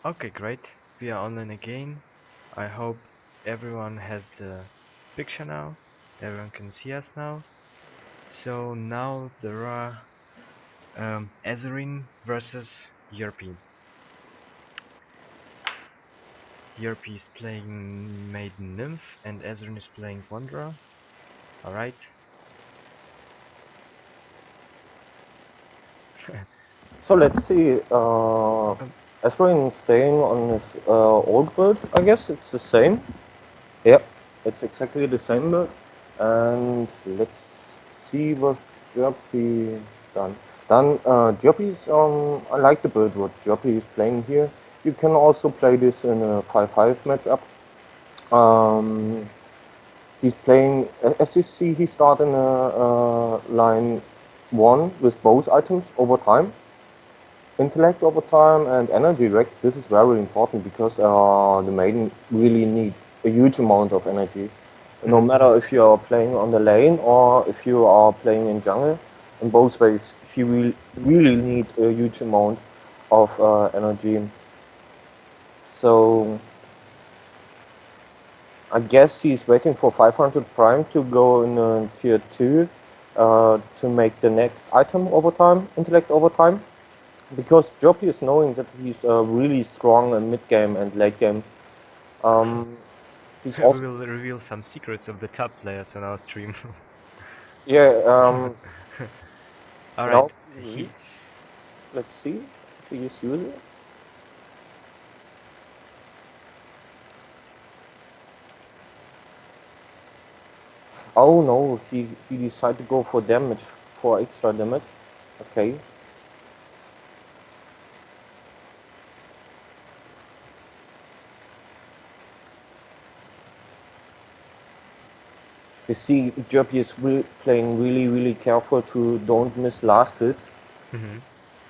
Okay, great. We are online again. I hope everyone has the picture now. Everyone can see us now. So now there are Azurin versus Yerpi. Yerpi is playing Maiden Nymph and Azurin is playing Wanderer. Alright. So let's see. um, Ezrein staying on his old build. I guess it's the same. Yep, it's exactly the same build. And let's see what Joppy done. Joppy's I like the build what Joppy is playing here. You can also play this in a 5-5 matchup. Um, he's playing, as you see, he started in a line 1 with both items over time. Intellect over time and energy rec. This is very important because the maiden really need a huge amount of energy. No matter if you are playing on the lane or if you are playing in jungle, in both ways she will really need a huge amount of energy. So I guess he's waiting for 500 prime to go in tier 2 to make the next item over time, intellect over time. Because Joppy is knowing that he's really strong in mid game and late game. Um, he's we also will reveal some secrets of the top players on our stream. yeah. Alright, Now he he reach. Let's see if he is using it. Oh no, he decided to go for damage, for extra damage. Okay. You see, Joppy is playing really careful to don't miss last hits. Mhm.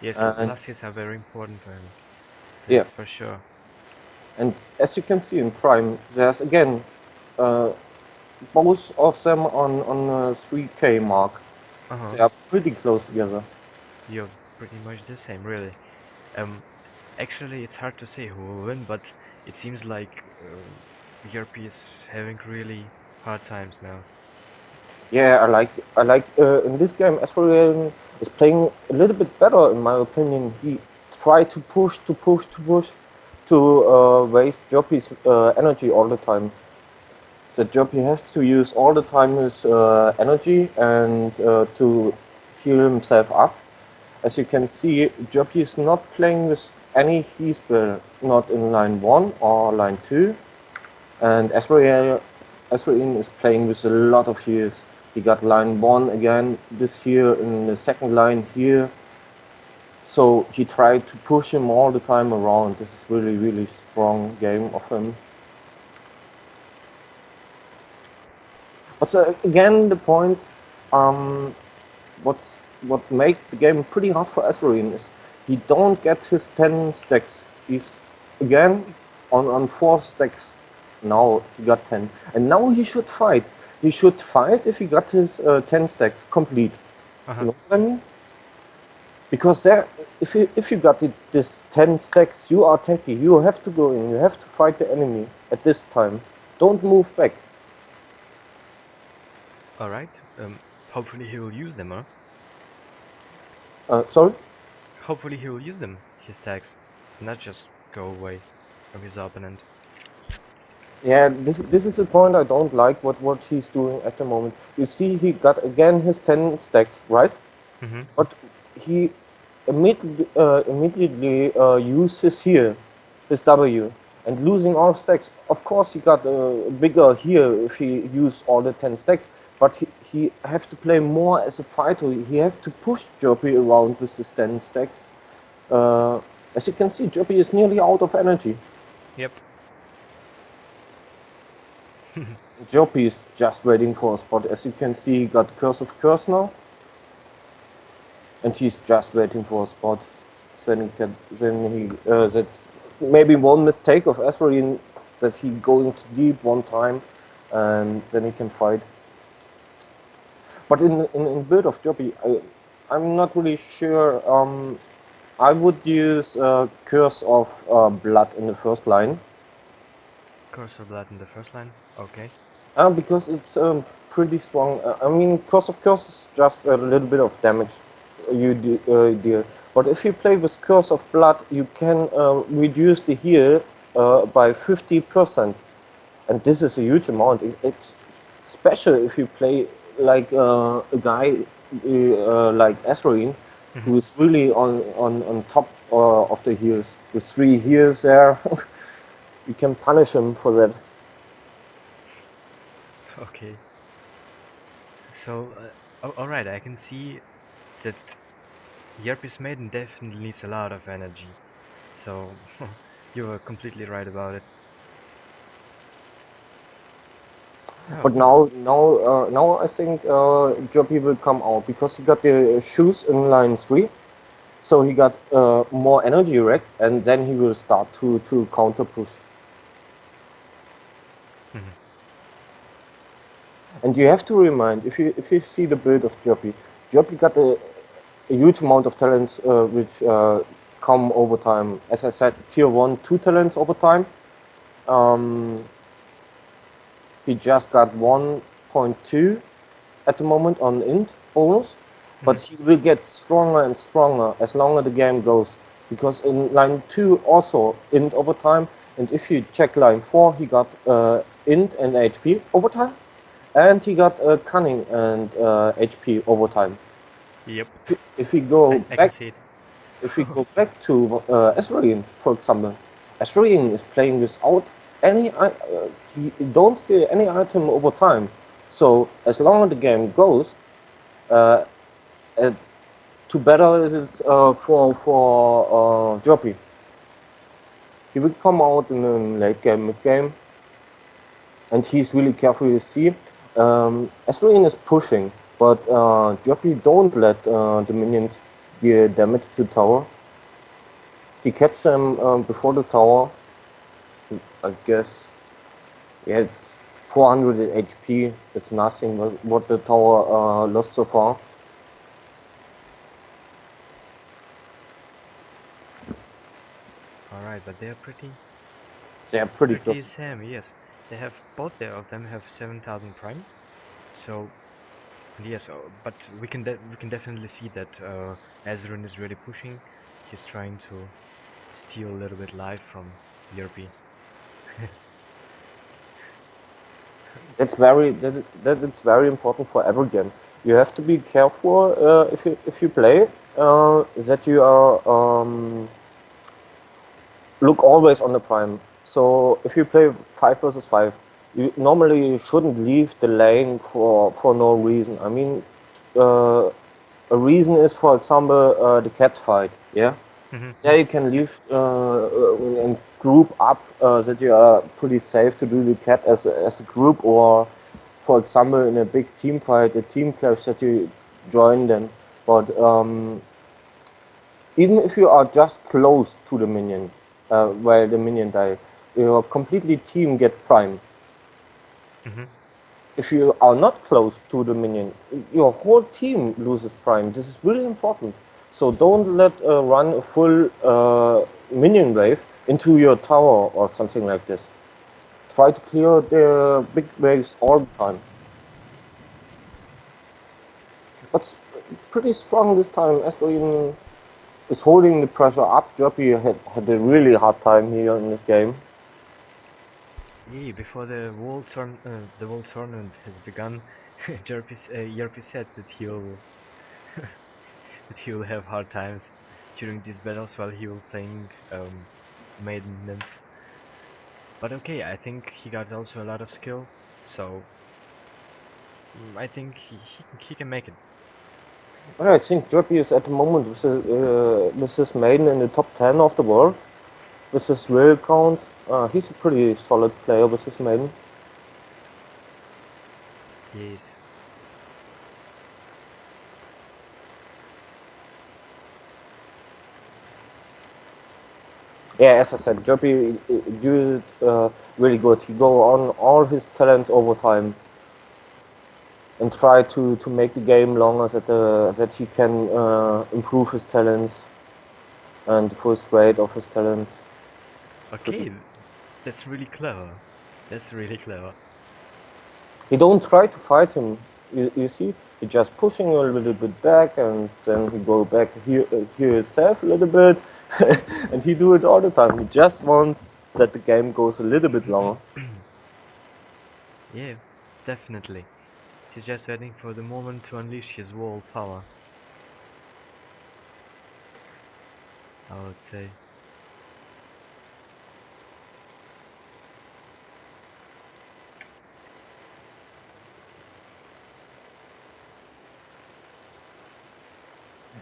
Yes, And last hits are very important for him. yeah, That's for sure. and as you can see in Prime, there's again uh, both of them on 3K mark. Uh-huh. They are pretty close together. You're pretty much the same, really. Um, Actually, it's hard to say who will win, but it seems like Europe is having really hard times now. Yeah, I like in this game Asriel is playing a little bit better in my opinion. He tried to push to waste Joppy's energy all the time. The Joppy has to use all the time his energy and to heal himself up. As you can see, Joppy is not playing with any heal spell, not in line 1 or line 2. And Ezreal is playing with a lot of heals. He got line 1 again this year in the second line here. So he tried to push him all the time around. This is really strong game of him. But again, the point, um, what's what makes the game pretty hard for Ezreal is he don't get his 10 stacks. He's again on 4 stacks. Now he got 10. And now he should fight. He should fight if he got his 10 stacks complete. You Uh-huh. know what I mean? Because there, if you got this 10 stacks, you are tanky. You have to go in. You have to fight the enemy at this time. Don't move back. All right. Hopefully he will use them, huh? Sorry? Hopefully he will use them, his tags, not just go away from his opponent. Yeah, this is the point I don't like what he's doing at the moment. You see, he got again his 10 stacks, right? Mm-hmm. But he immediately uses here his W and losing all stacks. Of course, he got bigger here if he used all the 10 stacks. But he have to play more as a fighter. He have to push Joppy around with his 10 stacks. Uh, as you can see, Joppy is nearly out of energy. Yep. Joppy is just waiting for a spot. As you can see, he got Curse of Curse now, and he's just waiting for a spot. Then he that maybe one mistake of Ezreal that he going too deep one time, and then he can fight. But in build of Joppy, I'm not really sure. I would use Curse of Blood in the first line. Curse of Blood in the first line. Okay. Because it's pretty strong. I mean, Curse is just a little bit of damage deal. But if you play with Curse of Blood, you can reduce the heal by 50%. And this is a huge amount. It's special if you play like a guy like Ezreal, Mhm. who is really on top of the heals. With 3 heals there, you can punish him for that. Okay. So, alright, I can see that Yerpis Maiden definitely needs a lot of energy. So, you were completely right about it. Oh, But now I think Joppy will come out because he got the shoes in line 3. So he got more energy rack, and then he will start to counter push. mhm. And you have to remind, if you see the build of Joppy, Joppy got a huge amount of talents which come over time. As I said, tier 1, 2 talents over time. Um, he just got 1.2 at the moment on int bonus, but Mhm. he will get stronger and stronger as longer the game goes. Because in line 2 also int over time, and if you check line 4, he got int and HP over time, and he got cunning and HP over time. Yep, If we go I can back see it. if we go back to Ezreal, for example, Ezreal is playing without he don't get any item over time. So as long as the game goes, uh, uh, to better is it for Joppy. He will come out in the late game, mid game, and he's really careful. You see, Ezreal is pushing, but Joppy don't let the minions deal damage to tower. He catch them before the tower. I guess, yeah, it's 400 HP. It's nothing what the tower lost so far. Alright, but they're pretty, They're pretty pretty close. Sam, yes. They have, both of them have 7,000 prime. So, yes, but we can definitely see that Ezreal is really pushing. He's trying to steal a little bit life from Yerpi. That it's very important for every game. You have to be careful if you play that you are look always on the prime. So if you play 5 versus 5, you normally shouldn't leave the lane for no reason. I mean, uh, a reason is, for example, the cat fight. Yeah, Mhm. there you can leave and group up that you are pretty safe to do the cat as a group, or for example in a big team fight, a team clash that you join then. But even if you are just close to the minion, where the minion die, your completely team get prime. Mhm. If you are not close to the minion, your whole team loses prime. This is really important. So don't let run a full minion wave into your tower or something like this. Try to clear the big waves all the time. But pretty strong this time. Asteroid is holding the pressure up. Joppy had a really hard time here in this game. Yeah, before the world tournament has begun, Yerpi said that he'll have hard times during these battles while he will playing Maiden Nymph. But okay, I think he got also a lot of skill, so I think he can make it. Well, I think Joppy is at the moment with his maiden in the top 10 of the world. With his real count, he's a pretty solid player with his maiden. Yes. Yeah, as I said, Joppy used really good. He go on all his talents over time and try to make the game longer that he can improve his talents. and the first rate of his talents. Okay, that's really clever. That's really clever. He don't try to fight him. You see, he just pushing a little bit back, and then he go back here himself a little bit, and he do it all the time. He just want that the game goes a little bit longer. Yeah, definitely. He's just waiting for the moment to unleash his wall power, I would say.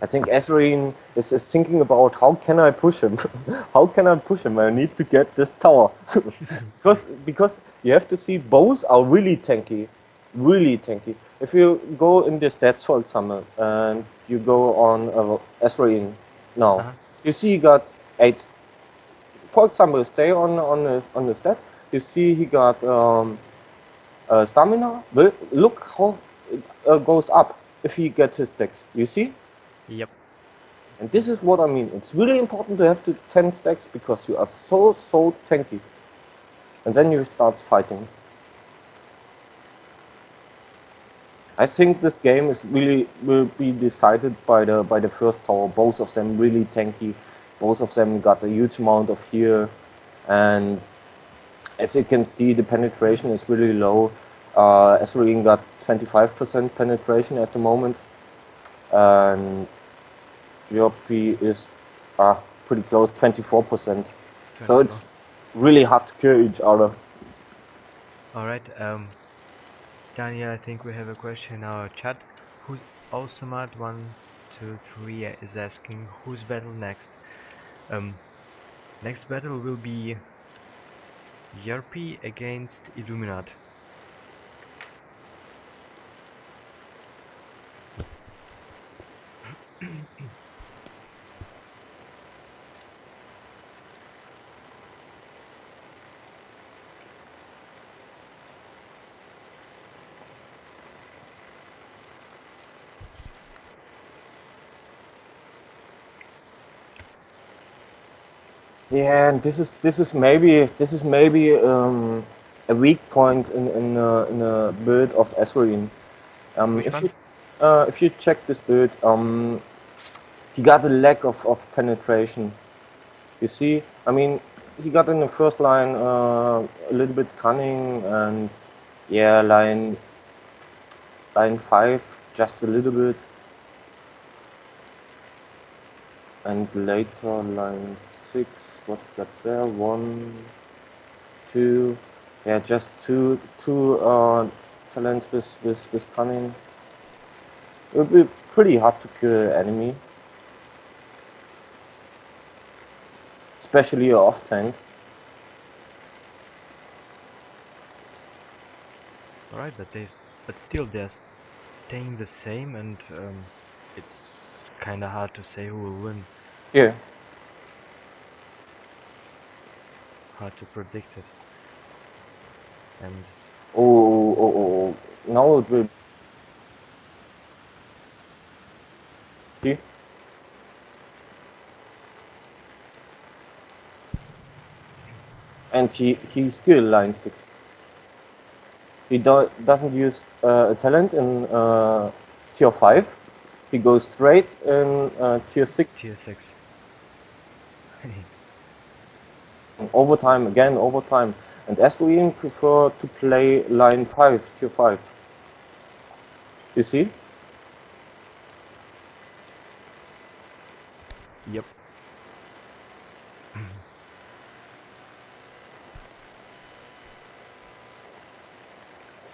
I think Ezrein is thinking about how can I push him? How can I push him? I need to get this tower. because you have to see both are really tanky. Really tanky. If you go in the stats, for example, and you go on Ezrein now, Uh-huh. you see he got 8. For example, stay on the stats. You see he got stamina. But look how it goes up if he gets his stacks. You see? Yep. And this is what I mean. It's really important to have the 10 stacks because you are so tanky. And then you start fighting. I think this game is really will be decided by the first tower. Both of them really tanky. Both of them got a huge amount of heal, and as you can see, the penetration is really low. Esreen got 25% penetration at the moment, and GOP is pretty close, 24%. So it's 24. really hard to kill each other. Alright, Daniel, I think we have a question in our chat. Who's Awesomad123 is asking who's battle next? Um, Next battle will be Yerpi against Illuminat. Yeah, and this is maybe a weak point in a build of Esreen. Which one? If you check this build, he got a lack of penetration. You see, I mean, he got in the first line a little bit cunning, and yeah, line 5 just a little bit, and later line 6. What's that there? 1, 2. Yeah, just two talents with cunning. It would be pretty hard to kill an enemy, especially off tank. Alright, but still they're staying the same, and it's kinda hard to say who will win. Yeah. Hard to predict it. And Oh. Now it will be. And he's still line 6. He doesn't use a talent in tier 5. He goes straight in tier 6. tier 6. Overtime, again, overtime. And Astruin prefer to play line 5, tier 5. You see? Yep.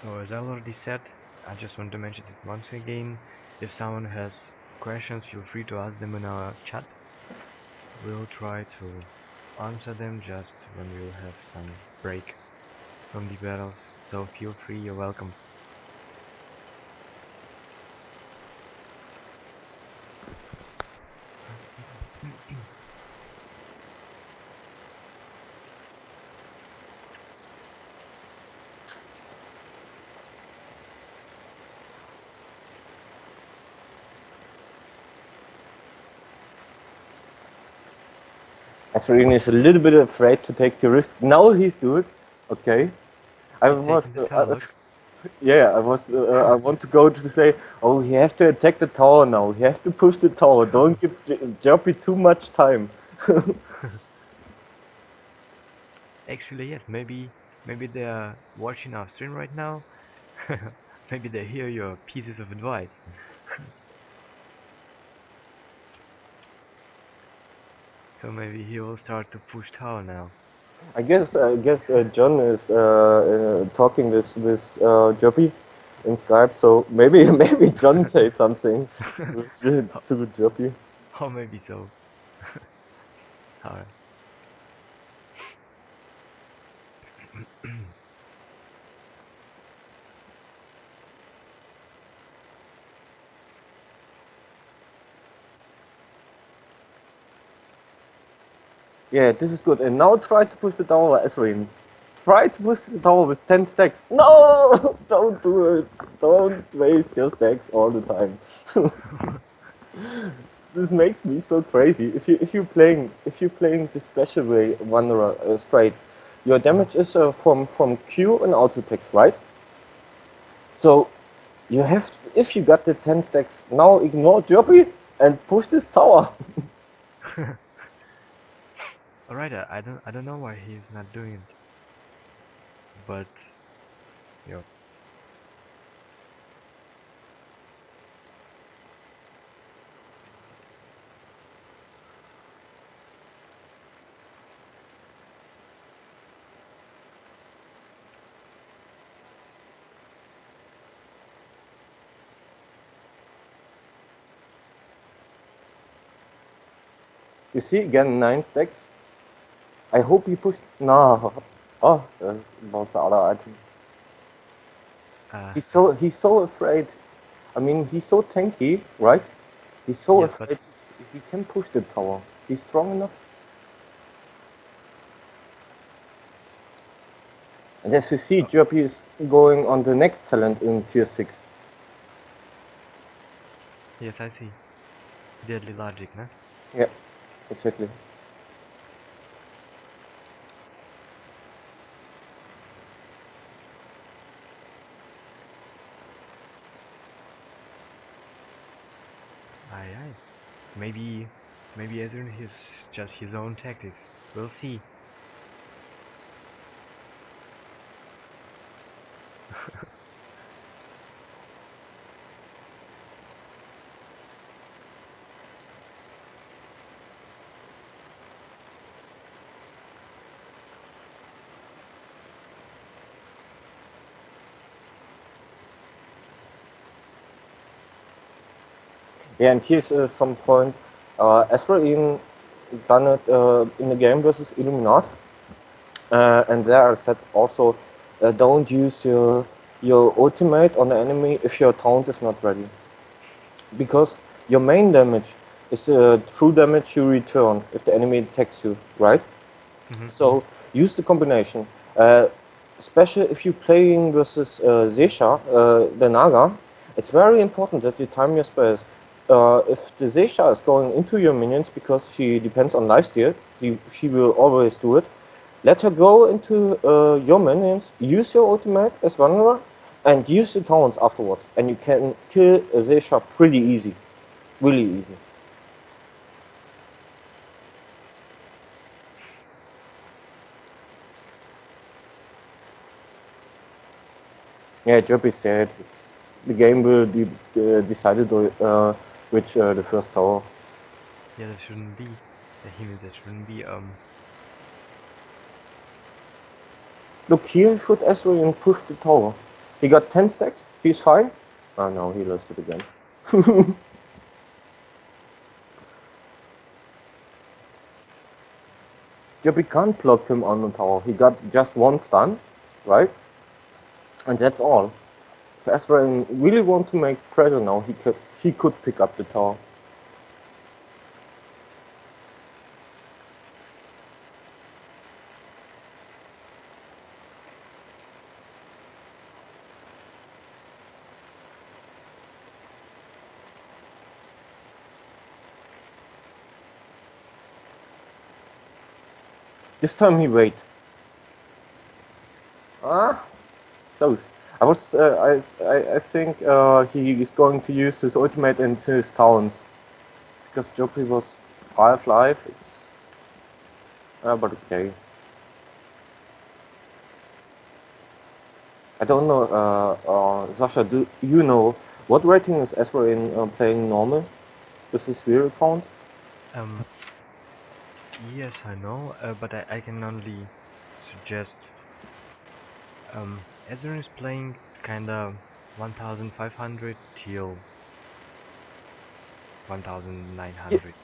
So as I already said, I just want to mention it once again. If someone has questions, feel free to ask them in our chat. We'll try to answer them just when we'll have some break from the battles. So feel free, you're welcome. Asrin is a little bit afraid to take the risk. Now he's doing it. Okay. I He's taking was, the tower, look. yeah, I was, I want to go to say, oh, you have to attack the tower now. You have to push the tower. Don't give Joppy too much time. Actually, yes, maybe they're watching our stream right now. Maybe they hear your pieces of advice. So maybe he will start to push tower now. I guess John is talking with Joppy in Skype. So maybe maybe John say something to Joppy. Or maybe so. Alright. Yeah, this is good. And now try to push the tower, Asrin. Try to push the tower with 10 stacks. No! Don't do it. Don't waste your stacks all the time. This makes me so crazy. If you playing the special way Wanderer straight, your Uh, damage is from Q and auto attacks, right? So you have to, if you got the 10 stacks, now ignore Derby and push this tower. Alright, I don't know why he's not doing it. But yo. You see again 9 stacks. I hope he pushed. No. Oh, was the other item. Uh He's so afraid. I mean, he's so tanky, right? He's so yes, but afraid he can push the tower. He's strong enough. And as you see, oh, Jerpy is going on the next talent in tier 6. yes, I see. Deadly logic, no? Yeah, exactly. Aye aye. Maybe Ezrin his just his own tactics. We'll see. Yeah, and here's some point. Esper done it in the game versus Illuminat. And there I said also, don't use your ultimate on the enemy if your taunt is not ready. Because your main damage is true damage you return if the enemy attacks you, right? Mhm. So use the combination. Uh, Especially if you're playing versus Zesha, the Naga, it's very important that you time your spells. If the Zesha is going into your minions because she depends on lifesteal, she will always do it. Let her go into your minions, use your ultimate as Wanderer, and use the taunts afterwards. And you can kill Zesha pretty easy. Really easy. Yeah, Jerpy said the game will be decided which the first tower. Yeah, that shouldn't be. He means that shouldn't be. Look, here should Ezreal push the tower. He got 10 stacks, he's fine. Oh no, he lost it again. Jerpy can't block him on the tower. He got just one stun, right? And that's all. If Ezreal really want to make pressure now, he could pick up the tower. This time he wait. Ah, close. I think he is going to use his ultimate into his towns because Joppy was half life. It's but okay. I don't know, Sasha. Do you know what rating is Ezra in playing normal with his real account? Um, yes, I know, but I can only suggest. Ezreal is playing kinda 1500 till Yeah. 1900.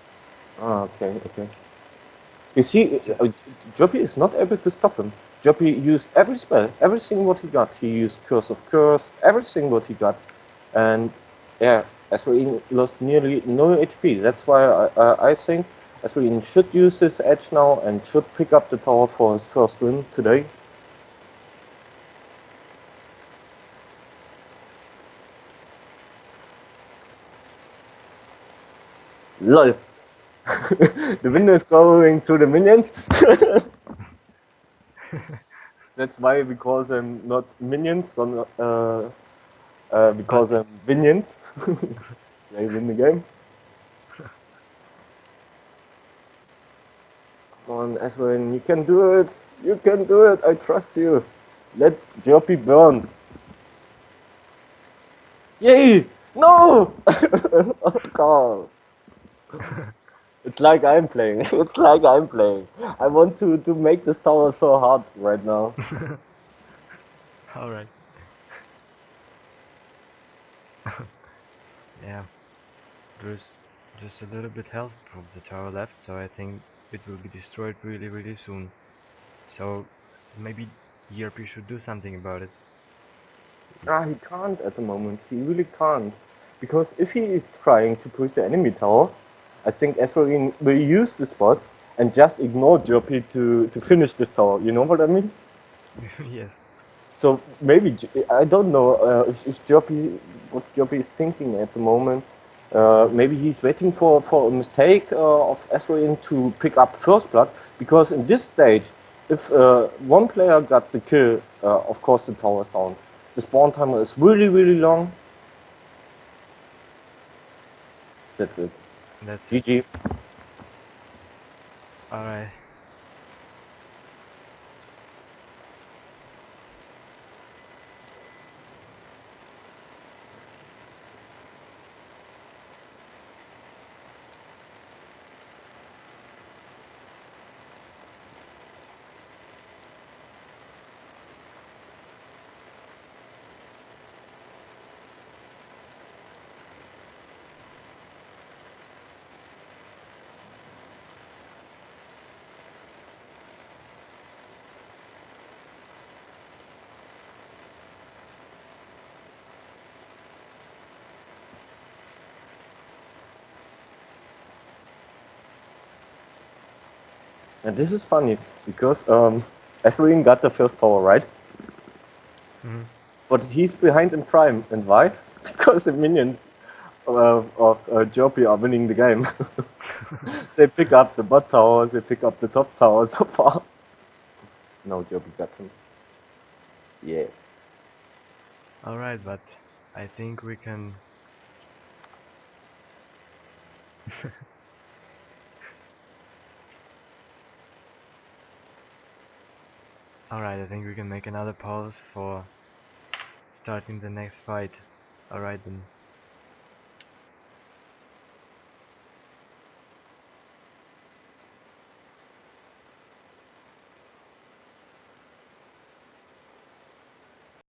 Ah, okay, okay. You see, So, Joppy is not able to stop him. Joppy used every spell, everything what he got. He used Curse of Curse, everything what he got, and yeah, Esreen lost nearly no HP. That's why I think Esreen should use this edge now and should pick up the tower for his first win today. LOL. The window is going to the minions. That's why we call them not minions, we call but them minions. They win the game. Come on, Eswin, you can do it. You can do it. I trust you. Let Joppy burn. Yay! No! Oh, God. It's like I'm playing. It's like I'm playing. I want to make this tower so hard right now. alright. Yeah, there's just a little bit health from the tower left, so I think it will be destroyed really soon. So maybe ERP should do something about it. Ah, he can't at the moment. He really can't. Because if he is trying to push the enemy tower, I think Esrogin will use the spot and just ignore Joppy to finish this tower. You know what I mean? Yes. So maybe I don't know if Joppy what Joppy is thinking at the moment. Maybe he's waiting for a mistake of Esrogin to pick up first blood because in this stage, if one player got the kill, of course the tower is down. The spawn timer is really long. That's it. That's it. GG. Alright. And this is funny because Esrogin got the first tower right, Mhm. but he's behind in prime. And why? Because the minions of Joppy are winning the game. They pick up the bot tower, they pick up the top tower so far. Now Joppy got him. Yeah. Alright, but I think we can. Alright, I think we can make another pause for starting the next fight. Alright then.